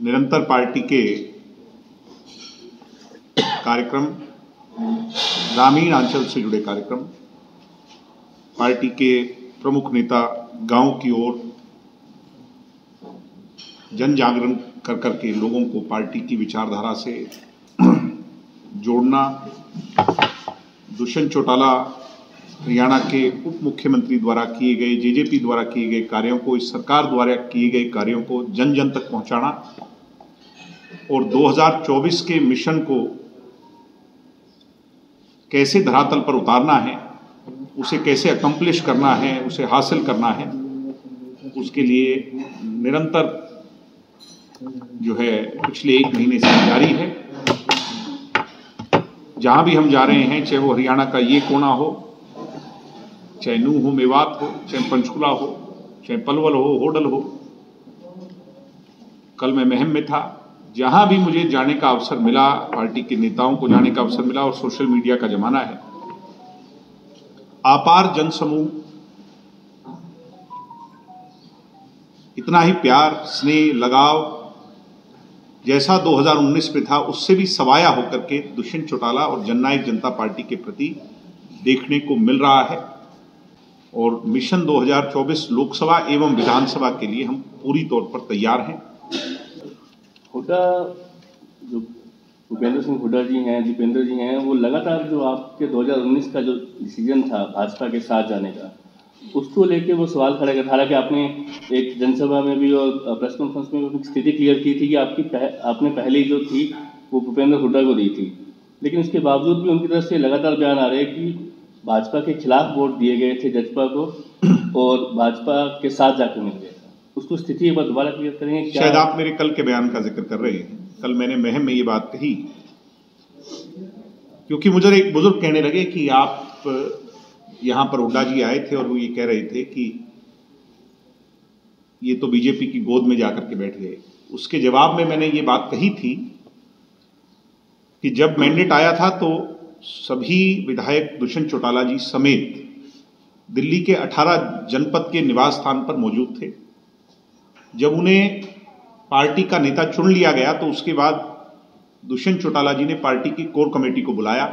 निरंतर पार्टी के कार्यक्रम, ग्रामीण अंचल से जुड़े कार्यक्रम, पार्टी के प्रमुख नेता गांव की ओर जन जागरण कर करके लोगों को पार्टी की विचारधारा से जोड़ना, दुष्यंत चौटाला हरियाणा के उप मुख्यमंत्री द्वारा किए गए, जेजेपी द्वारा किए गए कार्यों को, इस सरकार द्वारा किए गए कार्यों को जन जन तक पहुंचाना और 2024 के मिशन को कैसे धरातल पर उतारना है, उसे कैसे अकम्प्लिश करना है, उसे हासिल करना है, उसके लिए निरंतर जो है पिछले 1 महीने से जारी है। जहां भी हम जा रहे हैं, चाहे वो हरियाणा का ये कोना हो, चाहे नूह हो, मेवात हो, चाहे पंचकुला हो, चाहे पलवल हो, होडल हो, कल मैं महम में था, जहां भी मुझे जाने का अवसर मिला, पार्टी के नेताओं को जाने का अवसर मिला, और सोशल मीडिया का जमाना है, अपार जनसमूह इतना ही प्यार, स्नेह, लगाव जैसा 2019 में था उससे भी सवाया होकर के दुष्यंत चौटाला और जननायक जनता पार्टी के प्रति देखने को मिल रहा है। और मिशन 2024 लोकसभा एवं विधानसभा के लिए हम पूरी तौर पर तैयार हैं। हुड्डा जो भूपेंद्र सिंह हुड्डा जी हैं, दीपेंद्र जी हैं, वो लगातार जो आपके 2019 का जो डिसीजन था भाजपा के साथ जाने का, उसको लेके वो सवाल खड़ा कर, हालांकि आपने एक जनसभा में भी और प्रेस कॉन्फ्रेंस में भी स्थिति क्लियर की थी कि आपने पहले जो थी वो भूपेंद्र हुड्डा को दी थी, लेकिन उसके बावजूद भी उनकी तरफ से लगातार बयान आ रहे हैं कि भाजपा के खिलाफ वोट दिए गए थे जजपा को और भाजपा के साथ जाकर मिल गया था। उसको स्थिति एक बार दोबारा क्लियर करेंगे क्या? शायद आप मेरे कल के बयान का जिक्र कर रहे हैं। कल मैंने महम में ये बात कही क्योंकि मुझे एक बुजुर्ग कहने लगे कि आप यहाँ पर हुड्डा जी आए थे और वो ये कह रहे थे कि ये तो बीजेपी की गोद में जाकर के बैठ गए। उसके जवाब में मैंने ये बात कही थी कि जब मैंडेट आया था तो सभी विधायक दुष्यंत चौटाला जी समेत दिल्ली के 18 जनपद के निवास स्थान पर मौजूद थे। जब उन्हें पार्टी का नेता चुन लिया गया तो उसके बाद दुष्यंत चौटाला जी ने पार्टी की कोर कमेटी को बुलाया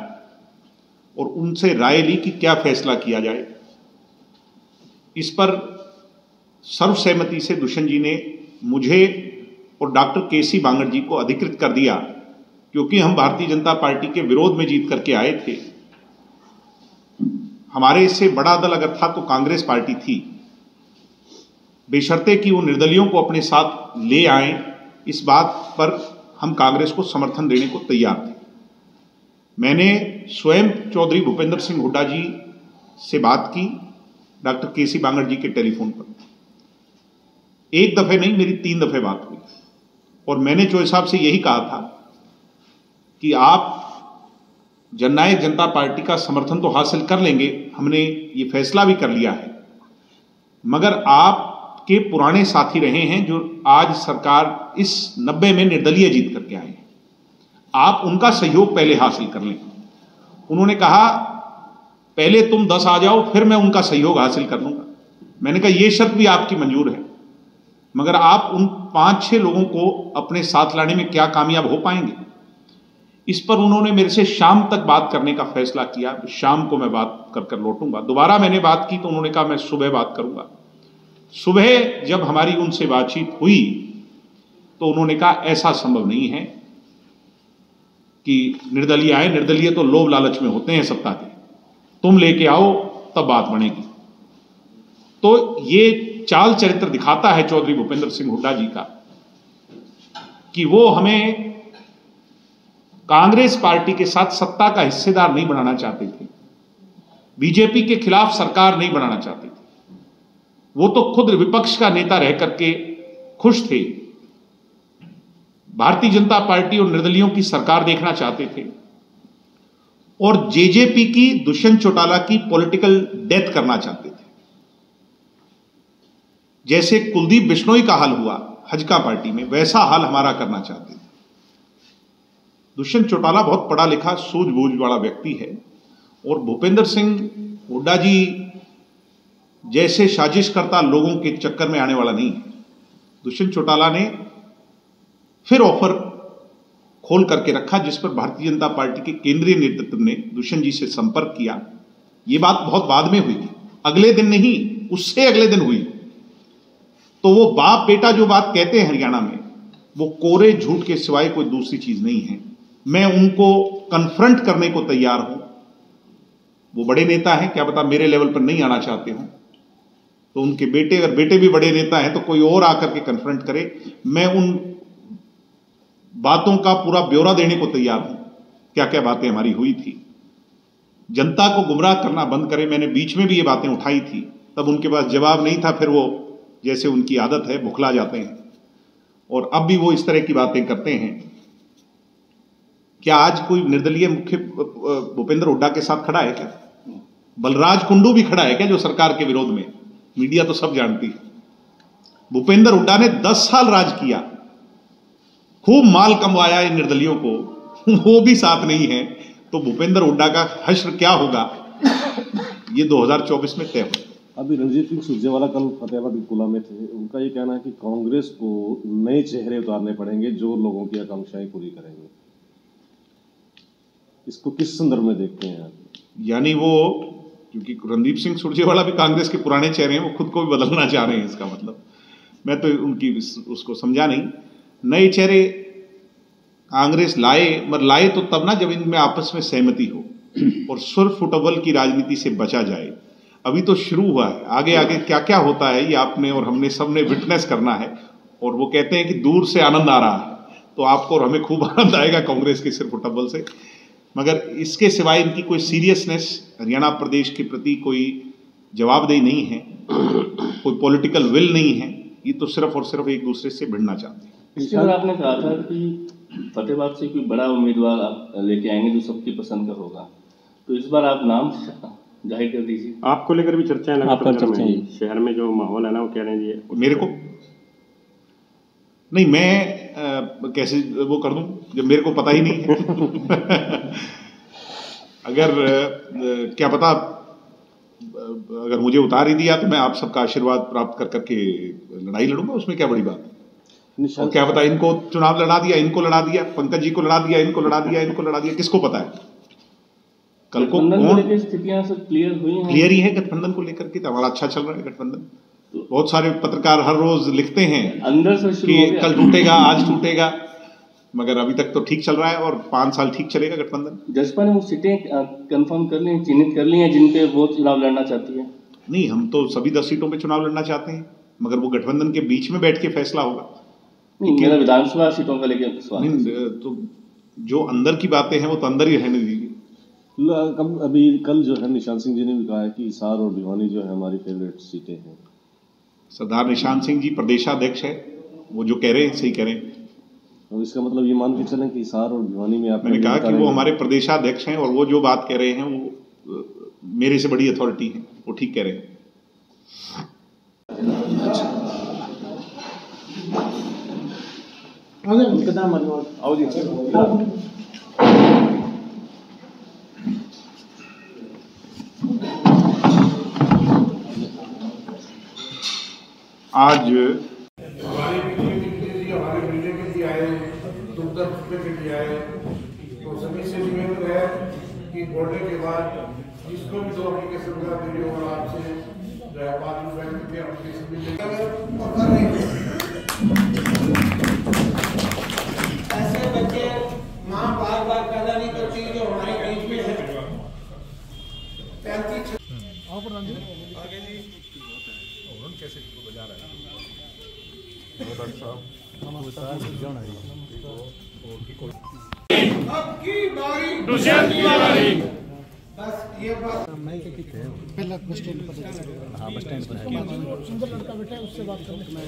और उनसे राय ली कि क्या फैसला किया जाए। इस पर सर्वसहमति से दुष्यंत जी ने मुझे और डॉक्टर केसी बांगड़ जी को अधिकृत कर दिया, क्योंकि हम भारतीय जनता पार्टी के विरोध में जीत करके आए थे। हमारे इससे बड़ा दल अगर था तो कांग्रेस पार्टी थी, बेशर्ते कि वो निर्दलियों को अपने साथ ले आए, इस बात पर हम कांग्रेस को समर्थन देने को तैयार थे। मैंने स्वयं चौधरी भूपेंद्र सिंह हुड्डा जी से बात की, डॉक्टर केसी बांगड़ जी के टेलीफोन पर। एक दफे नहीं, मेरी 3 दफे बात हुई और मैंने चौधरी साहब से यही कहा था कि आप जननायक जनता पार्टी का समर्थन तो हासिल कर लेंगे, हमने ये फैसला भी कर लिया है, मगर आपके पुराने साथी रहे हैं जो आज सरकार इस 90 में निर्दलीय जीत करके आए हैं, आप उनका सहयोग पहले हासिल कर लें। उन्होंने कहा पहले तुम 10 आ जाओ, फिर मैं उनका सहयोग हासिल कर लूंगा। मैंने कहा यह शर्त भी आपकी मंजूर है, मगर आप उन 5-6 लोगों को अपने साथ लाने में क्या कामयाब हो पाएंगे? इस पर उन्होंने मेरे से शाम तक बात करने का फैसला किया। शाम को मैं बात कर लौटूंगा। दोबारा मैंने बात की तो उन्होंने कहा मैं सुबह बात करूंगा। सुबह जब हमारी उनसे बातचीत हुई तो उन्होंने कहा ऐसा संभव नहीं है कि निर्दलीय आए, निर्दलीय तो लोभ लालच में होते हैं सत्ता के, तुम लेके आओ तब बात बनेगी। तो ये चाल चरित्र दिखाता है चौधरी भूपेंद्र सिंह हुड्डा जी का कि वो हमें कांग्रेस पार्टी के साथ सत्ता का हिस्सेदार नहीं बनाना चाहते थे, बीजेपी के खिलाफ सरकार नहीं बनाना चाहते थे। वो तो खुद विपक्ष का नेता रह करके खुश थे, भारतीय जनता पार्टी और निर्दलियों की सरकार देखना चाहते थे और जेजेपी की, दुष्यंत चौटाला की पॉलिटिकल डेथ करना चाहते थे। जैसे कुलदीप बिश्नोई का हाल हुआ हजका पार्टी में, वैसा हाल हमारा करना चाहते थे। दुष्यंत चौटाला बहुत पढ़ा लिखा, सूझबूझ वाला व्यक्ति है और भूपेंद्र सिंह हुड्डा जी जैसे साजिशकर्ता लोगों के चक्कर में आने वाला नहीं है। दुष्यंत चौटाला ने फिर ऑफर खोल करके रखा, जिस पर भारतीय जनता पार्टी के केंद्रीय नेतृत्व ने दुष्यंत जी से संपर्क किया। ये बात बहुत बाद में हुई थी, अगले दिन नहीं, उससे अगले दिन हुई। तो वो बाप बेटा जो बात कहते हैं हरियाणा में, वो कोरे झूठ के सिवाय कोई दूसरी चीज नहीं है। मैं उनको कन्फ्रंट करने को तैयार हूं। वो बड़े नेता हैं, क्या पता मेरे लेवल पर नहीं आना चाहते हो, तो उनके बेटे, अगर बेटे भी बड़े नेता हैं तो कोई और आकर के कन्फ्रंट करे। मैं उन बातों का पूरा ब्यौरा देने को तैयार हूं, क्या क्या बातें हमारी हुई थी। जनता को गुमराह करना बंद करें। मैंने बीच में भी ये बातें उठाई थी, तब उनके पास जवाब नहीं था, फिर वो जैसे उनकी आदत है बुखला जाते हैं, और अब भी वो इस तरह की बातें करते हैं। क्या आज कोई निर्दलीय मुख्य भूपेंद्र हुड्डा के साथ खड़ा है क्या? बलराज कुंडू भी खड़ा है क्या जो सरकार के विरोध में? मीडिया तो सब जानती है। भूपेंद्र हुड्डा ने 10 साल राज किया, खूब माल कमवाया इन निर्दलियों को, वो भी साथ नहीं है, तो भूपेंद्र हुड्डा का हश्र क्या होगा ये 2024 में तय होगा। अभी रणजीत सिंह सुरजेवाला कल फतेहाबाद कुला में थे, उनका ये कहना है कि कांग्रेस को नए चेहरे उतारने पड़ेंगे जो लोगों की आकांक्षाएं पूरी करेंगे। इसको किस संदर्भ में देखते हैं आप? यानी वो, क्योंकि रणदीप सिंह सुरजेवाला भी कांग्रेस के पुराने चेहरे हैं, वो खुद को भी बदलना चाह रहे हैं, इसका मतलब मैं तो उनकी उसको समझा नहीं। नए चेहरे कांग्रेस लाए, मगर लाए तो तब ना जब इनमें आपस में सहमति हो और सुर फुटबॉल की राजनीति से बचा जाए। अभी तो शुरू हुआ है, आगे आगे क्या क्या होता है ये आपने और हमने सबने विटनेस करना है। और वो कहते हैं कि दूर से आनंद आ रहा है, तो आपको और हमें खूब आनंद आएगा कांग्रेस के सिर फुटबॉल से, मगर इसके सिवाय इनकी कोई सीरियसनेस हरियाणा प्रदेश के प्रति कोई जवाबदेही नहीं है, कोई पॉलिटिकल विल नहीं है। ये तो सिर्फ और सिर्फ एक दूसरे से भिड़ना चाहते हैं। इसके बाद आपने कहा था कि फतेहाबाद से कोई बड़ा उम्मीदवार आप लेके आएंगे जो सबकी पसंद का होगा, तो इस बार आप नाम जाहिर कर दीजिए। आपको लेकर भी चर्चाएं लगातार शहर में जो माहौल है ना, वो कह रहे हैं जी मेरे को नहीं, मैं कैसे वो कर दूं जब मेरे को पता ही नहीं है। अगर क्या पता अगर मुझे उतार ही दिया तो मैं आप सबका आशीर्वाद प्राप्त कर करके लड़ाई लड़ूंगा, उसमें क्या बड़ी बात है। और क्या पता इनको चुनाव लड़ा दिया, इनको लड़ा दिया, पंकज जी को लड़ा दिया, इनको लड़ा दिया, इनको लड़ा दिया, किसको पता है कल को कौन। स्थितियां सब क्लियर हुई हैं, क्लियर ही है गठबंधन को लेकर के, तो हमारा अच्छा चल रहा है गठबंधन। बहुत सारे पत्रकार हर रोज लिखते हैं अंदर से शुरू कि कल टूटेगा, आज टूटेगा, मगर अभी तक तो ठीक चल रहा है और 5 साल ठीक चलेगा गठबंधन। जसपा ने वो सीटें कंफर्म कर ली, चिन्हित कर ली हैं जिन पे वो चुनाव लड़ना चाहती है। नहीं, हम तो सभी 10 सीटों पे चुनाव लड़ना चाहते हैं, मगर वो गठबंधन के बीच में बैठ के फैसला होगा। नहीं, मेरा विधानसभा सीटों का लेकर नहीं, तो जो अंदर की बातें हैं वो तो अंदर ही रहने दीजिए। अभी कल जो है निशांत सिंह जी ने भी कहा है कि हिसार और भिवानी जो है हमारी फेवरेट सीटें हैं। सरदार निशांत सिंह जी प्रदेशाध्यक्ष है, वो जो कह रहे हैं सही कह रहे हैं। तो इसका मतलब ये मान के चलें कि हिसार और भिवानी में आप, मैंने कहा कि वो हमारे प्रदेशाध्यक्ष हैं और वो जो बात कह रहे हैं वो मेरे से बड़ी अथॉरिटी है, वो ठीक कह रहे हैं। आज हमारे बीजेपी जी आए, दूरदर्शन पे भी आए, तो सभी से निवेदन है कि बोलने के बाद जिसको भी 2 एप्लीकेशन का वीडियो और आपसे जो है 5 रुपए के एप्लीकेशन भी ऐसे बच्चे माँ बार बार पैदा नहीं करती जो हमारे बीच में है। 35 आगे जी कैसे बजा रहा है अब की बारी दुष्यंत की बारी। बस ये बात पहला बस स्टैंड पर, हाँ बस स्टैंड पर सुंदर लड़का बैठा है, उससे बात करने।